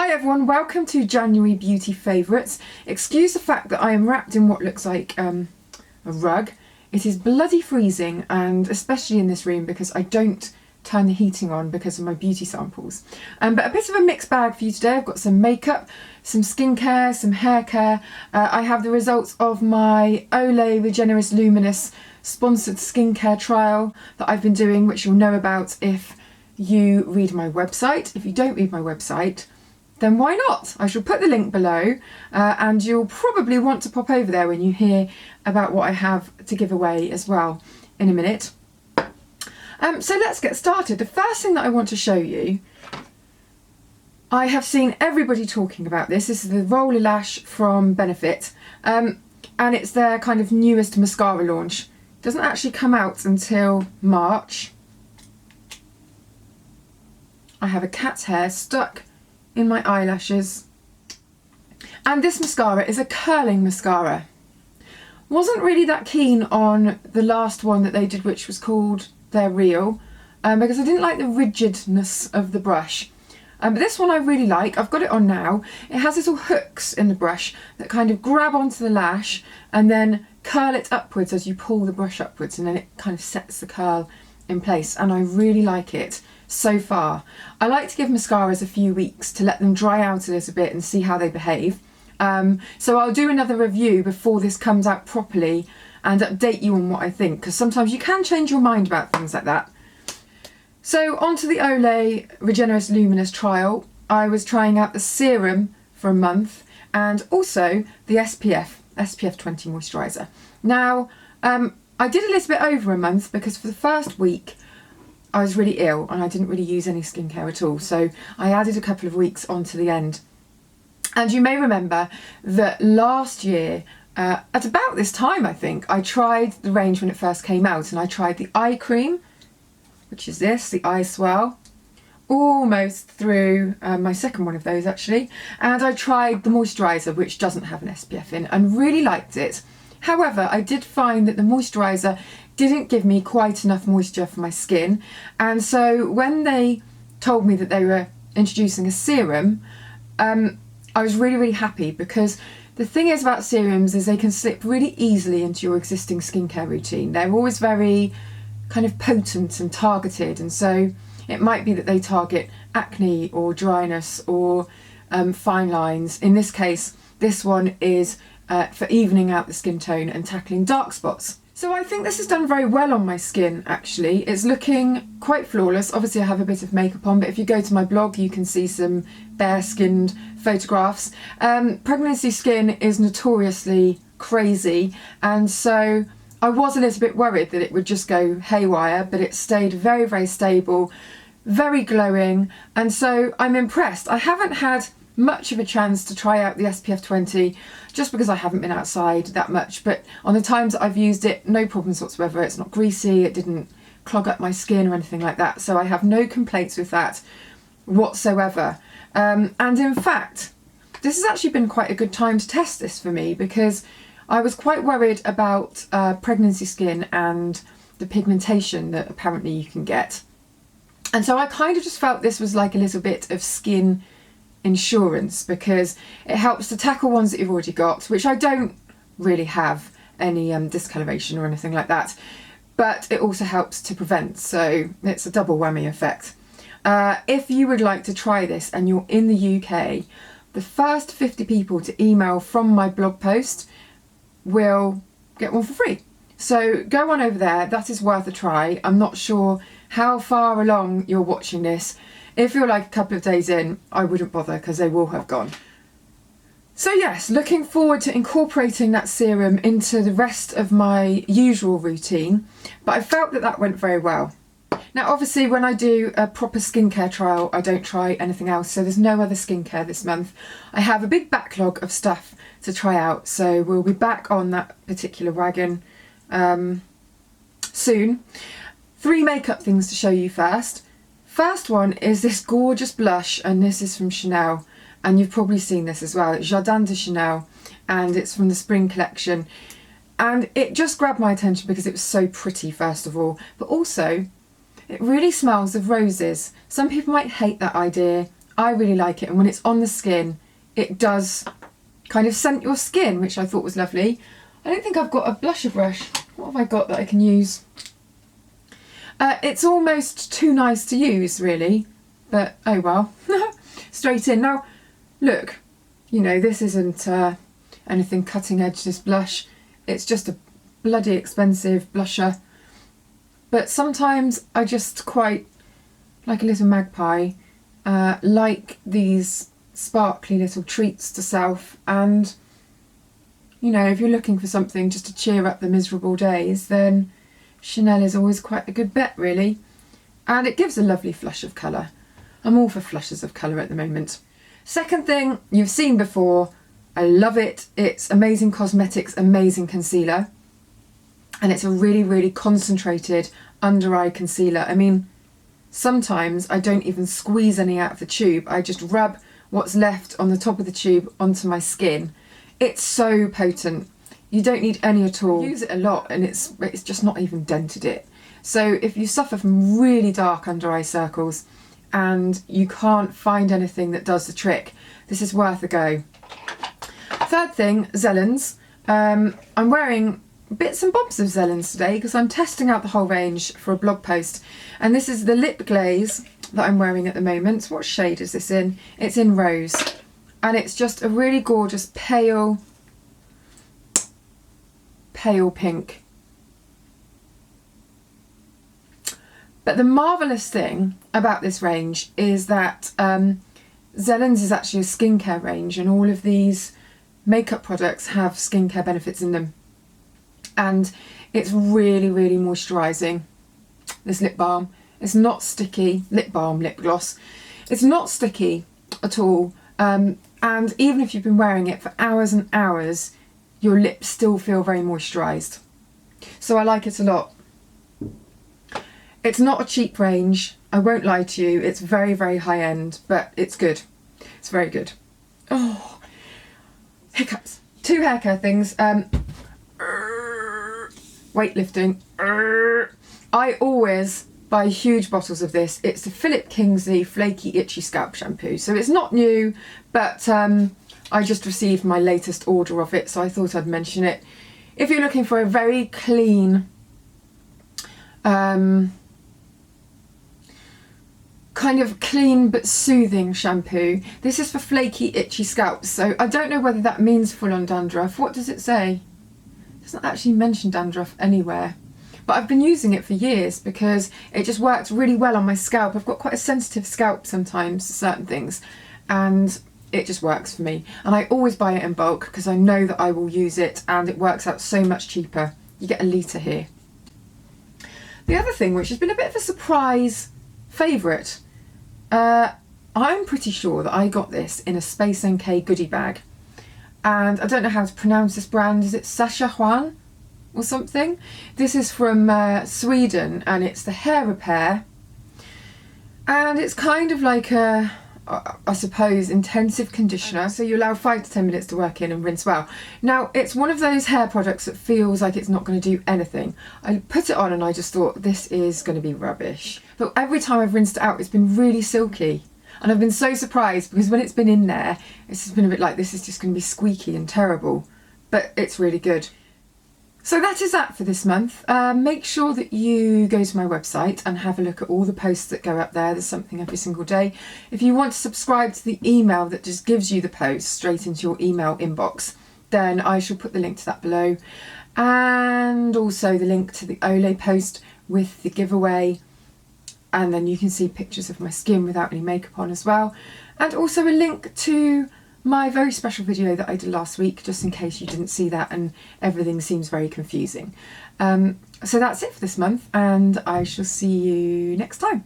Hi everyone, welcome to January Beauty Favourites. Excuse the fact that I am wrapped in what looks like a rug. It is bloody freezing, and especially in this room because I don't turn the heating on because of my beauty samples. But a bit of a mixed bag for you today. I've got some makeup, some skincare, some hair care. I have the results of my Olay Luminous sponsored skincare trial that I've been doing, which you'll know about if you read my website. If you don't read my website, then why not? I shall put the link below and you'll probably want to pop over there when you hear about what I have to give away as well in a minute. So let's get started. The first thing that I want to show you, I have seen everybody talking about this. This is the Roller Lash from Benefit, and it's their kind of newest mascara launch. It doesn't actually come out until March. I have a cat's hair stuck in my eyelashes, and this mascara is a curling mascara. Wasn't really that keen on the last one that they did, which was called They're Real, because I didn't like the rigidness of the brush. But this one I really like. I've got it on now. It has little hooks in the brush that kind of grab onto the lash and then curl it upwards as you pull the brush upwards, and then it kind of sets the curl in place, and I really like it so far. I like to give mascaras a few weeks to let them dry out a little bit and see how they behave. So I'll do another review before this comes out properly and update you on what I think, because sometimes you can change your mind about things like that. So onto the Olay Luminous trial. I was trying out the serum for a month and also the SPF 20 moisturiser. Now I did a little bit over a month because for the first week I was really ill and I didn't really use any skincare at all, so I added a couple of weeks onto the end. And you may remember that last year, at about this time I think, I tried the range when it first came out, and I tried the eye cream, which is this, the Eye Swell, almost through my second one of those actually, and I tried the moisturiser, which doesn't have an SPF in, and really liked it. However, I did find that the moisturiser didn't give me quite enough moisture for my skin, and so when they told me that they were introducing a serum, I was really happy, because the thing is about serums is they can slip really easily into your existing skincare routine. They're always very kind of potent and targeted, and so it might be that they target acne or dryness or fine lines. In this case, this one is for evening out the skin tone and tackling dark spots. So I think this has done very well on my skin actually. It's looking quite flawless. Obviously I have a bit of makeup on, but if you go to my blog you can see some bare skinned photographs. Pregnancy skin is notoriously crazy, and so I was a little bit worried that it would just go haywire, but it stayed very stable, very glowing, and so I'm impressed. I haven't had much of a chance to try out the SPF 20 just because I haven't been outside that much, but on the times that I've used it, no problems whatsoever. It's not greasy, it didn't clog up my skin or anything like that, so I have no complaints with that whatsoever. And in fact, this has actually been quite a good time to test this for me, because I was quite worried about pregnancy skin and the pigmentation that apparently you can get, and so I kind of just felt this was like a little bit of skin insurance, because it helps to tackle ones that you've already got, which I don't really have any discoloration or anything like that, but it also helps to prevent, so it's a double whammy effect. If you would like to try this and you're in the UK, the first 50 people to email from my blog post will get one for free. So go on over there, that is worth a try. I'm not sure how far along you're watching this. If you're like a couple of days in, I wouldn't bother because they will have gone. So yes, looking forward to incorporating that serum into the rest of my usual routine, but I felt that that went very well. Now obviously when I do a proper skincare trial, I don't try anything else, so there's no other skincare this month. I have a big backlog of stuff to try out, so we'll be back on that particular wagon soon. 3 makeup things to show you first. First one is this gorgeous blush, and this is from Chanel, and you've probably seen this as well. It's Jardin de Chanel, and it's from the spring collection, and it just grabbed my attention because it was so pretty first of all, but also it really smells of roses. Some people might hate that idea. I really like it, and when it's on the skin it does kind of scent your skin, which I thought was lovely. I don't think I've got a blusher brush. What have I got that I can use? It's almost too nice to use really, but oh well. Straight in. Now look, you know, this isn't anything cutting edge, this blush. It's just a bloody expensive blusher, but sometimes I just quite like a little magpie, like these sparkly little treats to self. And you know, if you're looking for something just to cheer up the miserable days, then Chanel is always quite a good bet really, and it gives a lovely flush of colour. I'm all for flushes of colour at the moment. Second thing you've seen before, I love it. It's Amazing Cosmetics Amazing Concealer, and it's a really, really concentrated under eye concealer. I mean, sometimes I don't even squeeze any out of the tube. I just rub what's left on the top of the tube onto my skin. It's so potent. You don't need any at all. I use it a lot and it's just not even dented it. So if you suffer from really dark under eye circles and you can't find anything that does the trick, this is worth a go. Third thing, Zellens. I'm wearing bits and bobs of Zellens today because I'm testing out the whole range for a blog post, and this is the lip glaze that I'm wearing at the moment. What shade is this in? It's in Rose, and it's just a really gorgeous pale pink. But the marvellous thing about this range is that Zellens is actually a skincare range, and all of these makeup products have skincare benefits in them, and it's really, really moisturising. This lip balm, it's not sticky. Lip balm, lip gloss, it's not sticky at all, and even if you've been wearing it for hours and hours, your lips still feel very moisturised. So I like it a lot. It's not a cheap range, I won't lie to you. It's very, very high end, but it's good. It's very good. Oh, hiccups. Two hair care things. Weightlifting. I always buy huge bottles of this. It's the Philip Kingsley Flaky Itchy Scalp Shampoo. So it's not new, but I just received my latest order of it, so I thought I'd mention it. If you're looking for a very clean, kind of clean but soothing shampoo, this is for flaky itchy scalps. So I don't know whether that means full on dandruff. What does it say? It doesn't actually mention dandruff anywhere, but I've been using it for years because it just works really well on my scalp. I've got quite a sensitive scalp sometimes to certain things, and it just works for me. And I always buy it in bulk because I know that I will use it, and it works out so much cheaper. You get a litre here. The other thing, which has been a bit of a surprise favourite, I'm pretty sure that I got this in a Space NK goodie bag, and I don't know how to pronounce this brand. Is it Sasha Wong or something? This is from Sweden, and it's the hair repair, and it's kind of like a, I suppose, intensive conditioner, so you allow 5 to 10 minutes to work in and rinse well. Now, it's one of those hair products that feels like it's not going to do anything. I put it on and I just thought, this is going to be rubbish. But every time I've rinsed it out, it's been really silky. And I've been so surprised because when it's been in there, it's just been a bit like, this is just going to be squeaky and terrible. But it's really good. So that is that for this month. Make sure that you go to my website and have a look at all the posts that go up there. There's something every single day. If you want to subscribe to the email that just gives you the posts straight into your email inbox, then I shall put the link to that below. And also the link to the Olay post with the giveaway. And then you can see pictures of my skin without any makeup on as well. And also a link to my very special video that I did last week, just in case you didn't see that and everything seems very confusing. So that's it for this month, and I shall see you next time.